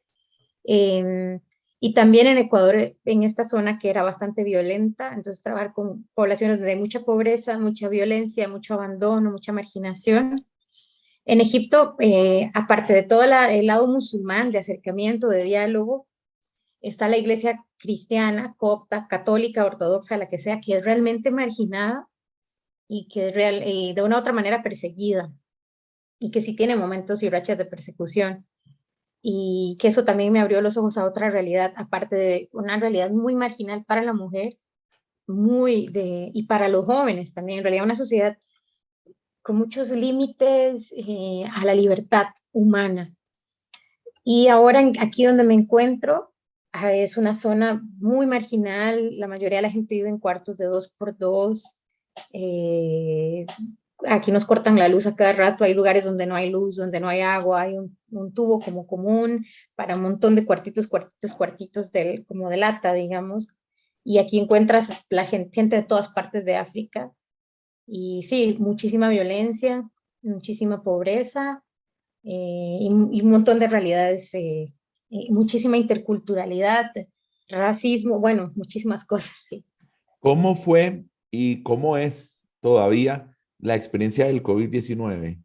Eh, y también en Ecuador, en esta zona que era bastante violenta, entonces trabajar con poblaciones donde hay mucha pobreza, mucha violencia, mucho abandono, mucha marginación. En Egipto, aparte de todo el lado musulmán de acercamiento, de diálogo, está la iglesia cristiana, copta, católica, ortodoxa, la que sea, que es realmente marginada y que es de una u otra manera perseguida y que sí tiene momentos y rachas de persecución. Y que eso también me abrió los ojos a otra realidad, aparte de una realidad muy marginal para la mujer, y para los jóvenes también, en realidad una sociedad con muchos límites a la libertad humana. Y ahora aquí donde me encuentro es una zona muy marginal, la mayoría de la gente vive en cuartos de 2 por 2. eh, Aquí nos cortan la luz a cada rato, hay lugares donde no hay luz, donde no hay agua, hay un tubo como común para un montón de cuartitos, cuartitos, cuartitos como de lata, digamos. Y aquí encuentras la gente de todas partes de África. Y sí, muchísima violencia, muchísima pobreza, y un montón de realidades, muchísima interculturalidad, racismo, bueno, muchísimas cosas, sí. ¿Cómo fue y cómo es todavía la experiencia del COVID-19?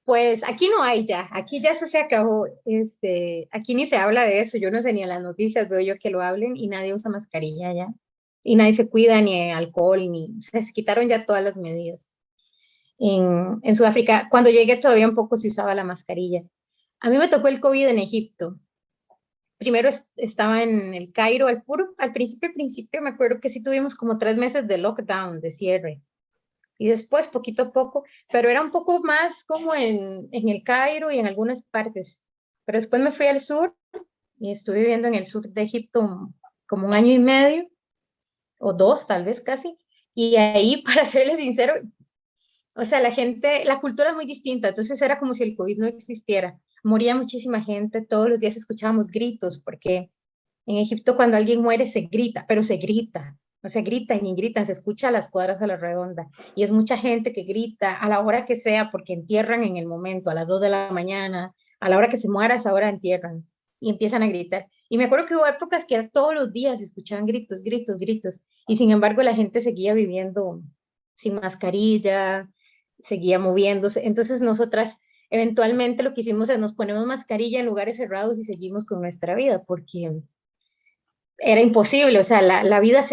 Pues aquí no hay ya, aquí ya eso se acabó, aquí ni se habla de eso, yo no sé ni en las noticias veo yo que lo hablen y nadie usa mascarilla ya, y nadie se cuida ni alcohol, se quitaron ya todas las medidas. En Sudáfrica, cuando llegué todavía un poco se usaba la mascarilla. A mí me tocó el COVID en Egipto. Primero estaba en el Cairo, al principio me acuerdo que sí tuvimos como 3 meses de lockdown, de cierre, y después poquito a poco, pero era un poco más como en el Cairo y en algunas partes. Pero después me fui al sur y estuve viviendo en el sur de Egipto como un año y medio, o 2 tal vez casi, y ahí, para serles sincero, o sea, la cultura es muy distinta, entonces era como si el COVID no existiera. Moría muchísima gente, todos los días escuchábamos gritos, porque en Egipto cuando alguien muere se grita, pero se grita, no se gritan y gritan, se escucha a las cuadras a la redonda. Y es mucha gente que grita a la hora que sea, porque entierran en el momento, a las 2 de la mañana, a la hora que se muera, a esa hora entierran y empiezan a gritar. Y me acuerdo que hubo épocas que todos los días se escuchaban gritos, gritos, gritos, y sin embargo la gente seguía viviendo sin mascarilla, seguía moviéndose. Entonces nosotras eventualmente lo que hicimos es nos ponemos mascarilla en lugares cerrados y seguimos con nuestra vida, porque era imposible, o sea, la vida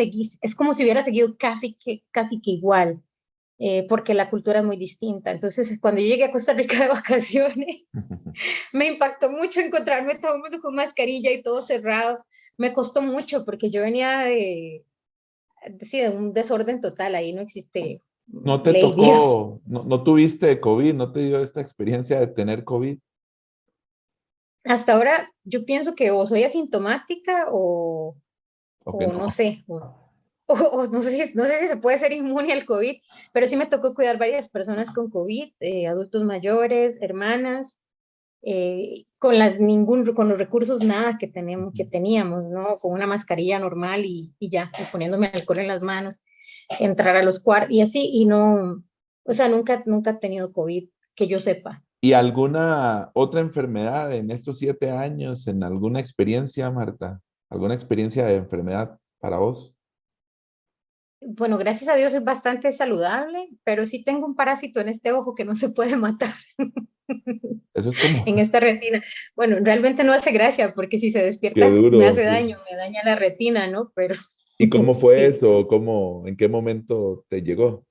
es como si hubiera seguido casi que igual, porque la cultura es muy distinta. Entonces, cuando yo llegué a Costa Rica de vacaciones, me impactó mucho encontrarme todo el mundo con mascarilla y todo cerrado. Me costó mucho porque yo venía sí, de un desorden total, ahí no existe ¿No te ley, digamos. tocó, no tuviste COVID, no te dio esta experiencia de tener COVID? hasta ahora yo pienso que o soy asintomática ¿O que o no no? sé, o no sé si se puede ser inmune al COVID, pero sí me tocó cuidar varias personas con COVID, adultos mayores, hermanas, con los recursos nada que teníamos, ¿no? Con una mascarilla normal y ya, y poniéndome alcohol en las manos, entrar a los cuartos y así, y no, o sea, nunca he tenido COVID, que yo sepa. ¿Y alguna otra enfermedad en estos 7 años, en alguna experiencia, Marta? ¿Alguna experiencia de enfermedad para vos? Bueno, gracias a Dios soy bastante saludable, pero sí tengo un parásito en este ojo que no se puede matar Eso es como, en esta retina. Bueno, realmente no hace gracia porque si se qué despierta me duro, hace sí. daño, me daña la retina, ¿no? Pero ¿Y cómo fue sí. eso? ¿Cómo, en qué momento te llegó?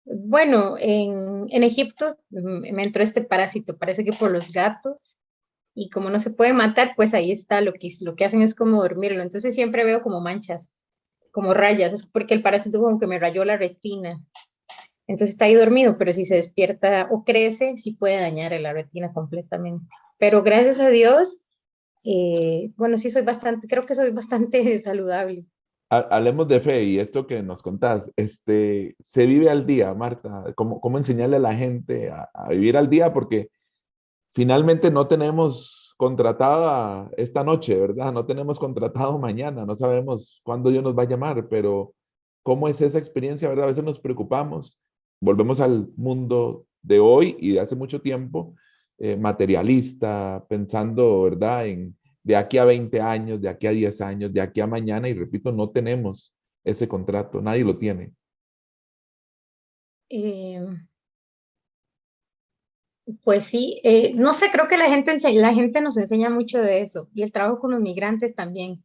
Bueno, en Egipto me entró este parásito, parece que por los gatos, y como no se puede matar, pues ahí está, lo que hacen es como dormirlo. Entonces siempre veo como manchas, como rayas, es porque el parásito como que me rayó la retina. Entonces está ahí dormido, pero si se despierta o crece, sí puede dañar la retina completamente. Pero gracias a Dios, bueno, sí soy bastante, creo que soy bastante saludable. Hablemos de fe y esto que nos contás, se vive al día, Marta. ¿Cómo enseñarle a la gente a vivir al día? Porque finalmente no tenemos contratada esta noche, ¿verdad? No tenemos contratado mañana, no sabemos cuándo Dios nos va a llamar, pero ¿cómo es esa experiencia, verdad? A veces nos preocupamos, volvemos al mundo de hoy y de hace mucho tiempo, materialista, pensando, ¿verdad? En de aquí a 20 años, de aquí a 10 años, de aquí a mañana, y repito, no tenemos ese contrato, nadie lo tiene. Eh, pues sí, no sé, creo que la gente nos enseña mucho de eso y el trabajo con los migrantes también.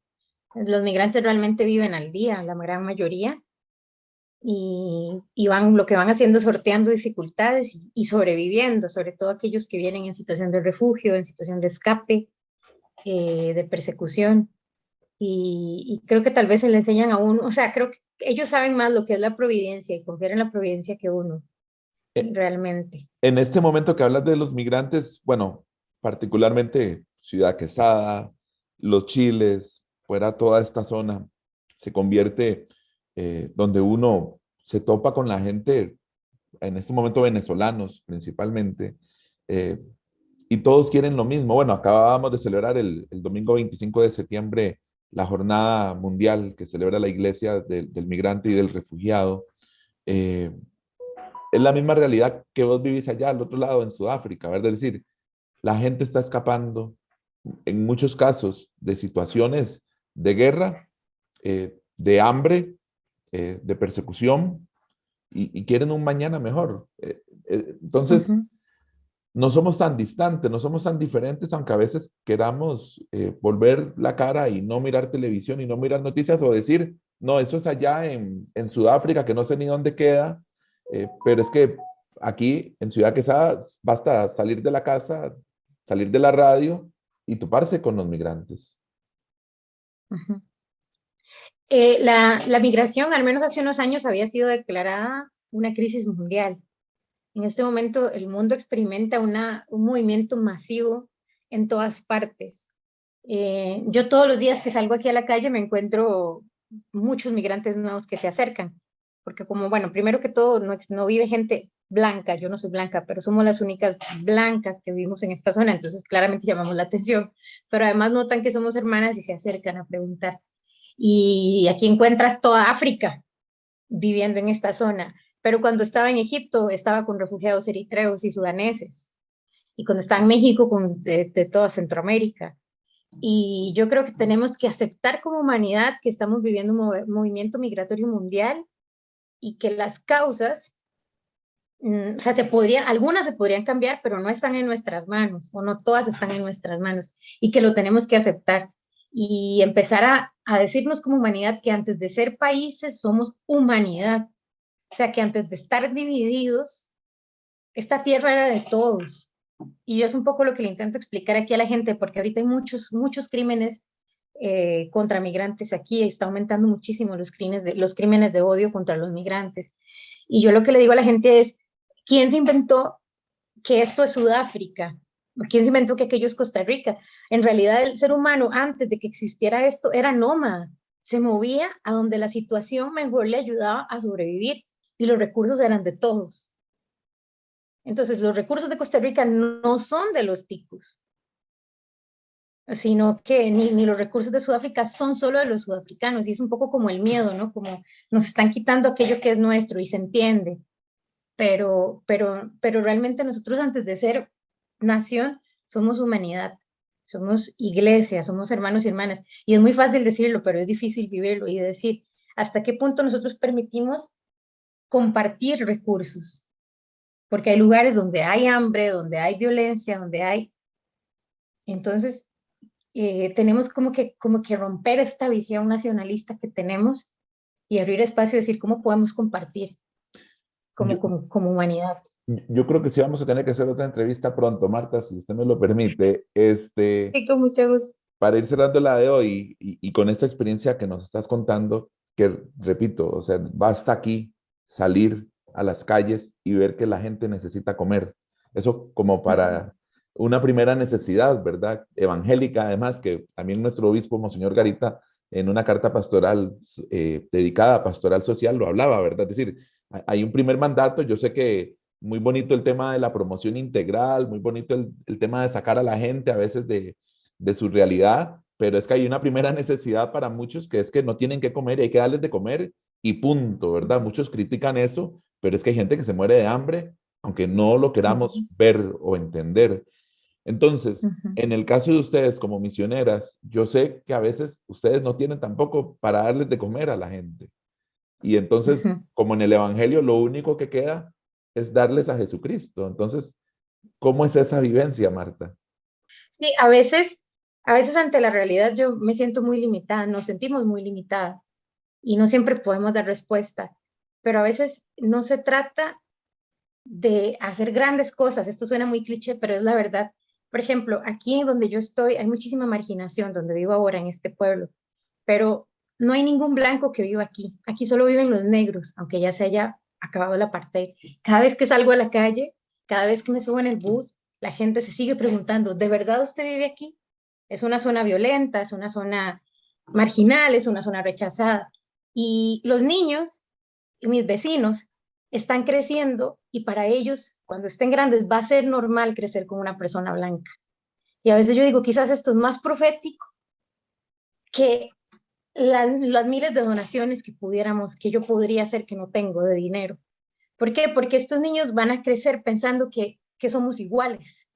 Los migrantes realmente viven al día, la gran mayoría, y lo que van haciendo es sorteando dificultades y sobreviviendo, sobre todo aquellos que vienen en situación de refugio, en situación de escape, de persecución. Y creo que tal vez se le enseñan a uno, o sea, creo que ellos saben más lo que es la providencia y confiar en la providencia que uno, Eh, realmente. En este momento que hablas de los migrantes, bueno, particularmente Ciudad Quesada, Los Chiles, fuera toda esta zona, se convierte donde uno se topa con la gente, en este momento venezolanos principalmente, eh, y todos quieren lo mismo. Bueno, acabábamos de celebrar el domingo 25 de septiembre la jornada mundial que celebra la Iglesia del Migrante y del Refugiado. Eh, es la misma realidad que vos vivís allá al otro lado en Sudáfrica, ¿verdad? Es decir, la gente está escapando en muchos casos de situaciones de guerra, de hambre, de persecución y quieren un mañana mejor. Entonces, Ujú. no somos tan distantes, no somos tan diferentes, aunque a veces queramos volver la cara y no mirar televisión y no mirar noticias o decir, no, eso es allá en Sudáfrica, que no sé ni dónde queda, pero es que aquí en Ciudad Quesada basta salir de la casa, salir de la radio y toparse con los migrantes. Ujú. La migración, al menos hace unos años, había sido declarada una crisis mundial. En este momento, el mundo experimenta un movimiento masivo en todas partes. Yo todos los días que salgo aquí a la calle me encuentro muchos migrantes nuevos que se acercan, porque como, bueno, primero que todo, no vive gente blanca, yo no soy blanca, pero somos las únicas blancas que vivimos en esta zona, entonces claramente llamamos la atención, pero además notan que somos hermanas y se acercan a preguntar. Y aquí encuentras toda África viviendo en esta zona, pero cuando estaba en Egipto estaba con refugiados eritreos y sudaneses, y cuando estaba en México con de toda Centroamérica. Y yo creo que tenemos que aceptar como humanidad que estamos viviendo un movimiento migratorio mundial y que las causas, o sea, algunas se podrían cambiar, pero no están en nuestras manos, o no todas están en nuestras manos, y que lo tenemos que aceptar y empezar a decirnos como humanidad que antes de ser países somos humanidad, o sea, que antes de estar divididos, esta tierra era de todos. Y yo es un poco lo que le intento explicar aquí a la gente, porque ahorita hay muchos crímenes contra migrantes aquí, está aumentando muchísimo los crímenes de odio contra los migrantes. Y yo lo que le digo a la gente es, ¿quién se inventó que esto es Sudáfrica? ¿Quién se inventó que aquello es Costa Rica? En realidad el ser humano antes de que existiera esto era nómada, se movía a donde la situación mejor le ayudaba a sobrevivir y los recursos eran de todos. Entonces los recursos de Costa Rica no son de los ticos, sino que ni los recursos de Sudáfrica son solo de los sudafricanos, y es un poco como el miedo, ¿no? Como nos están quitando aquello que es nuestro y se entiende, pero realmente nosotros antes de ser nación somos humanidad, somos iglesia, somos hermanos y hermanas, y es muy fácil decirlo, pero es difícil vivirlo y decir hasta qué punto nosotros permitimos compartir recursos, porque hay lugares donde hay hambre, donde hay violencia, donde hay... Entonces, tenemos como que romper esta visión nacionalista que tenemos y abrir espacio y decir cómo podemos compartir Yo, como humanidad. yo creo que sí vamos a tener que hacer otra entrevista pronto, Marta, si usted me lo permite, Sí, con mucho gusto. para ir cerrando la de hoy y con esta experiencia que nos estás contando, que repito, o sea, basta aquí salir a las calles y ver que la gente necesita comer. Eso como para una primera necesidad, ¿verdad? Evangélica, además, que también nuestro obispo, Monseñor Garita, en una carta pastoral dedicada a pastoral social, lo hablaba, ¿verdad? Es decir, hay un primer mandato, yo sé que muy bonito el tema de la promoción integral, muy bonito el tema de sacar a la gente a veces de su realidad, pero es que hay una primera necesidad para muchos que es que no tienen que comer y hay que darles de comer y punto, ¿verdad? Muchos critican eso, pero es que hay gente que se muere de hambre, aunque no lo queramos ver o entender. Entonces, en el caso de ustedes como misioneras, yo sé que a veces ustedes no tienen tampoco para darles de comer a la gente. Y entonces, como en el Evangelio, lo único que queda es darles a Jesucristo. Entonces, ¿cómo es esa vivencia, Marta? Sí, a veces ante la realidad yo me siento muy limitada, nos sentimos muy limitadas y no siempre podemos dar respuesta, pero a veces no se trata de hacer grandes cosas, esto suena muy cliché, pero es la verdad. Por ejemplo, aquí donde yo estoy hay muchísima marginación, donde vivo ahora en este pueblo, pero no hay ningún blanco que viva aquí. Aquí solo viven los negros, aunque ya se haya acabado el apartheid. Cada vez que salgo a la calle, cada vez que me subo en el bus, la gente se sigue preguntando, ¿de verdad usted vive aquí? Es una zona violenta, es una zona marginal, es una zona rechazada. Y los niños y mis vecinos están creciendo y para ellos, cuando estén grandes, va a ser normal crecer con una persona blanca. Y a veces yo digo, quizás esto es más profético que las miles de donaciones que yo podría hacer que no tengo de dinero. ¿Por qué? Porque estos niños van a crecer pensando que somos iguales,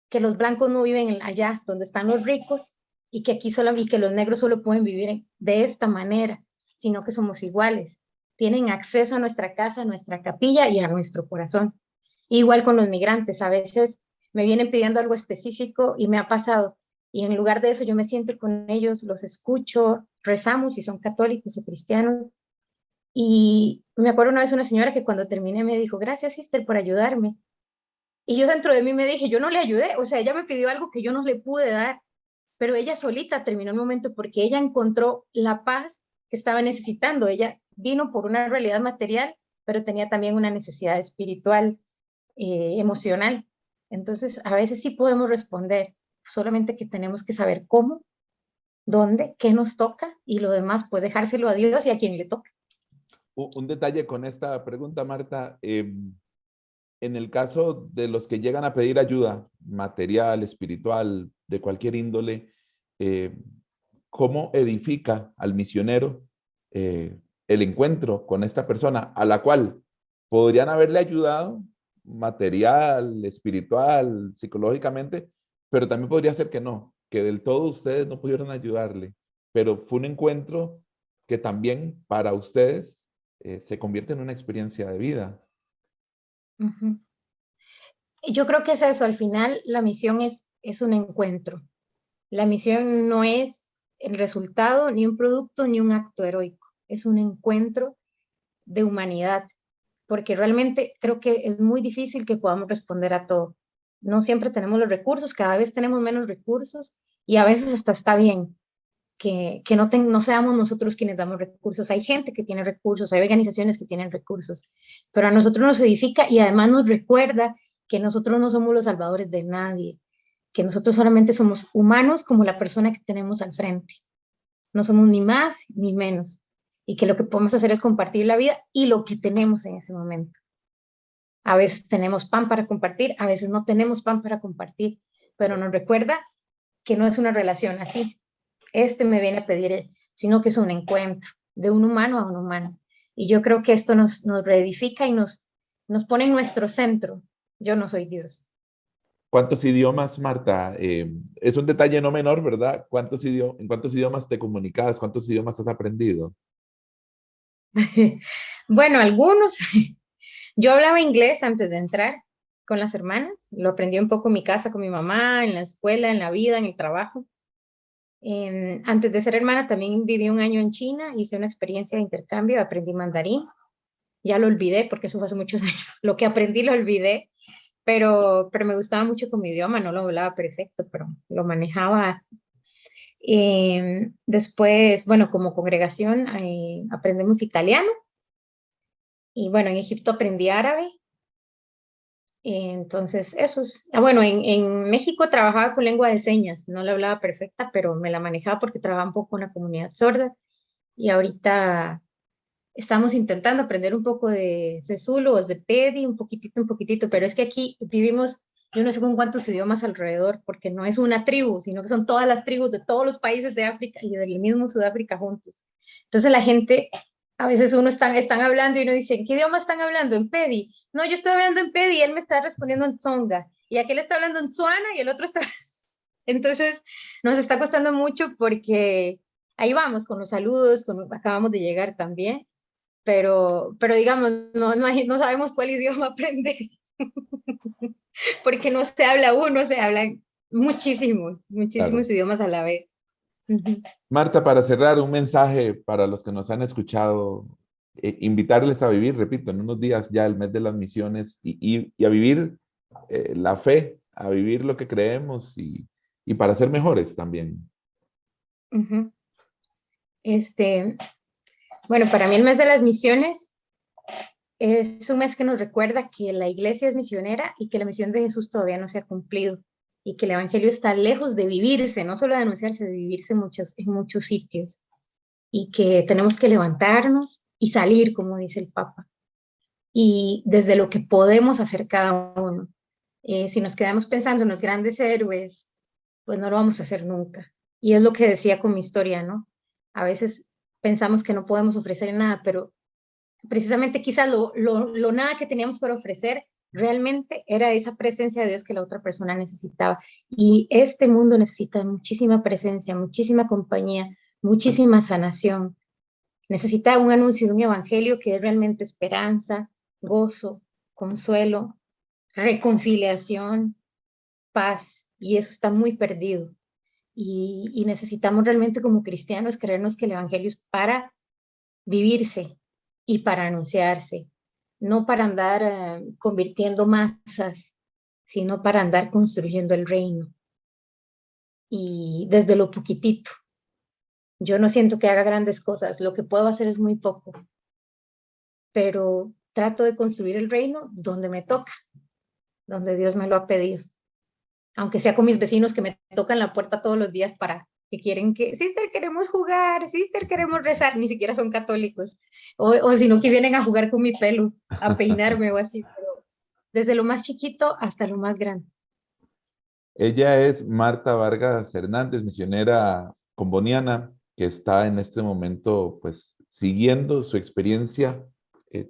que los blancos no viven allá donde están los ricos y que aquí solo y que los negros solo pueden vivir de esta manera, sino que somos iguales. Tienen acceso a nuestra casa, a nuestra capilla y a nuestro corazón. Igual con los migrantes, a veces me vienen pidiendo algo específico y me ha pasado. Y en lugar de eso yo me siento con ellos, los escucho, rezamos si son católicos o cristianos. Y me acuerdo una vez una señora que cuando terminé me dijo, gracias, sister, por ayudarme. Y yo dentro de mí me dije, yo no le ayudé, o sea, ella me pidió algo que yo no le pude dar, pero ella solita terminó el momento porque ella encontró la paz que estaba necesitando. Ella vino por una realidad material, pero tenía también una necesidad espiritual, emocional. Entonces, a veces sí podemos responder, solamente que tenemos que saber cómo, dónde, qué nos toca y lo demás, pues dejárselo a Dios y a quien le toca. Un detalle con esta pregunta, Marta. En el caso de los que llegan a pedir ayuda material, espiritual, de cualquier índole, eh, ¿cómo edifica al misionero el encuentro con esta persona a la cual podrían haberle ayudado material, espiritual, psicológicamente, pero también podría ser que no, que del todo ustedes no pudieron ayudarle, pero fue un encuentro que también para ustedes se convierte en una experiencia de vida. Uh -huh. Yo creo que es eso, al final la misión es un encuentro. La misión no es el resultado, ni un producto, ni un acto heroico. Es un encuentro de humanidad, porque realmente creo que es muy difícil que podamos responder a todo. No siempre tenemos los recursos, cada vez tenemos menos recursos y a veces hasta está bien que no seamos nosotros quienes damos recursos. Hay gente que tiene recursos, hay organizaciones que tienen recursos, pero a nosotros nos edifica y además nos recuerda que nosotros no somos los salvadores de nadie, que nosotros solamente somos humanos como la persona que tenemos al frente. No somos ni más ni menos. Y que lo que podemos hacer es compartir la vida y lo que tenemos en ese momento. A veces tenemos pan para compartir, a veces no tenemos pan para compartir, pero nos recuerda que no es una relación así. Me viene a pedir, sino que es un encuentro de un humano a un humano. Y yo creo que esto nos reedifica y nos pone en nuestro centro. Yo no soy Dios. ¿Cuántos idiomas, Marta? Es un detalle no menor, ¿verdad? ¿En cuántos idiomas te comunicas? ¿Cuántos idiomas has aprendido? Bueno, algunos. Yo hablaba inglés antes de entrar con las hermanas. Lo aprendí un poco en mi casa con mi mamá, en la escuela, en la vida, en el trabajo. Antes de ser hermana también viví un año en China, hice una experiencia de intercambio, aprendí mandarín. Ya lo olvidé porque eso fue hace muchos años. Lo que aprendí lo olvidé, pero me gustaba mucho con mi idioma, no lo hablaba perfecto, pero lo manejaba. Después, bueno, como congregación aprendemos italiano y bueno, en Egipto aprendí árabe. Entonces, eso es. Bueno, en México trabajaba con lengua de señas, no la hablaba perfecta, pero me la manejaba porque trabajaba un poco con la comunidad sorda. Y ahorita estamos intentando aprender un poco de Zulu o de Pedi, un poquitito, pero es que aquí vivimos, yo no sé con cuántos idiomas alrededor, porque no es una tribu, sino que son todas las tribus de todos los países de África y del mismo Sudáfrica juntos. Entonces la gente, a veces están hablando y uno dice, ¿en qué idioma están hablando? En Pedi. No, yo estoy hablando en Pedi y él me está respondiendo en Tsonga. Y aquel está hablando en Tswana y el otro está... Entonces nos está costando mucho porque ahí vamos con los saludos, acabamos de llegar también, pero digamos, no sabemos cuál idioma aprender, porque no se habla uno, se hablan Claro. muchísimos idiomas a la vez. Ujú. Marta, para cerrar, un mensaje para los que nos han escuchado, invitarles a vivir, repito, en unos días ya el mes de las misiones y a vivir la fe, a vivir lo que creemos y para ser mejores también. Ujú. Este, bueno, para mí el mes de las misiones es un mes que nos recuerda que la iglesia es misionera y que la misión de Jesús todavía no se ha cumplido y que el evangelio está lejos de vivirse, no solo de anunciarse, de vivirse en muchos sitios y que tenemos que levantarnos y salir, como dice el Papa, y desde lo que podemos hacer cada uno. Si nos quedamos pensando en los grandes héroes, pues no lo vamos a hacer nunca. Y es lo que decía con mi historia, ¿no? A veces pensamos que no podemos ofrecer nada, pero precisamente quizás lo nada que teníamos para ofrecer realmente era esa presencia de Dios que la otra persona necesitaba. Y este mundo necesita muchísima presencia, muchísima compañía, muchísima sanación. Necesita un anuncio de un evangelio que es realmente esperanza, gozo, consuelo, reconciliación, paz. Y eso está muy perdido. Y necesitamos realmente como cristianos creernos que el evangelio es para vivirse y para anunciarse, no para andar convirtiendo masas, sino para andar construyendo el reino. Y desde lo poquitito, yo no siento que haga grandes cosas, lo que puedo hacer es muy poco, pero trato de construir el reino donde me toca, donde Dios me lo ha pedido, aunque sea con mis vecinos que me tocan la puerta todos los días para que quieren que, sister, queremos jugar, sister, queremos rezar, ni siquiera son católicos, o sino que vienen a jugar con mi pelo, a peinarme o así, pero desde lo más chiquito hasta lo más grande. Ella es Marta Vargas Hernández, misionera comboniana, que está en este momento, pues, siguiendo su experiencia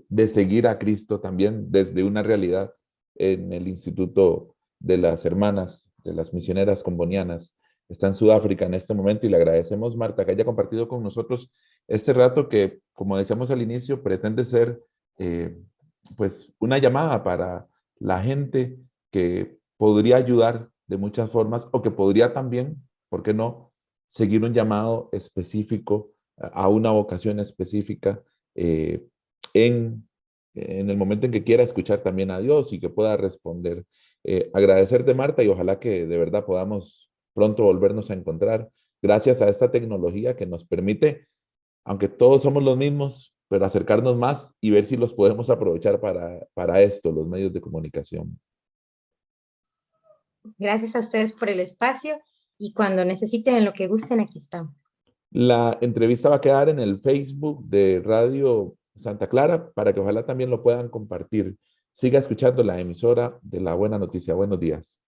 de seguir a Cristo también desde una realidad en el Instituto de las Hermanas, de las Misioneras Combonianas. Está en Sudáfrica en este momento y le agradecemos, Marta, que haya compartido con nosotros este rato que, como decíamos al inicio, pretende ser, eh, pues, una llamada para la gente que podría ayudar de muchas formas o que podría también, ¿por qué no?, seguir un llamado específico a una vocación específica eh, en el momento en que quiera escuchar también a Dios y que pueda responder. Agradecerte, Marta, y ojalá que de verdad podamos pronto volvernos a encontrar gracias a esta tecnología que nos permite, aunque todos somos los mismos, pero acercarnos más y ver si los podemos aprovechar para esto, los medios de comunicación. Gracias a ustedes por el espacio y cuando necesiten en lo que gusten, aquí estamos. La entrevista va a quedar en el Facebook de Radio Santa Clara para que ojalá también lo puedan compartir. Siga escuchando la emisora de la buena noticia. Buenos días.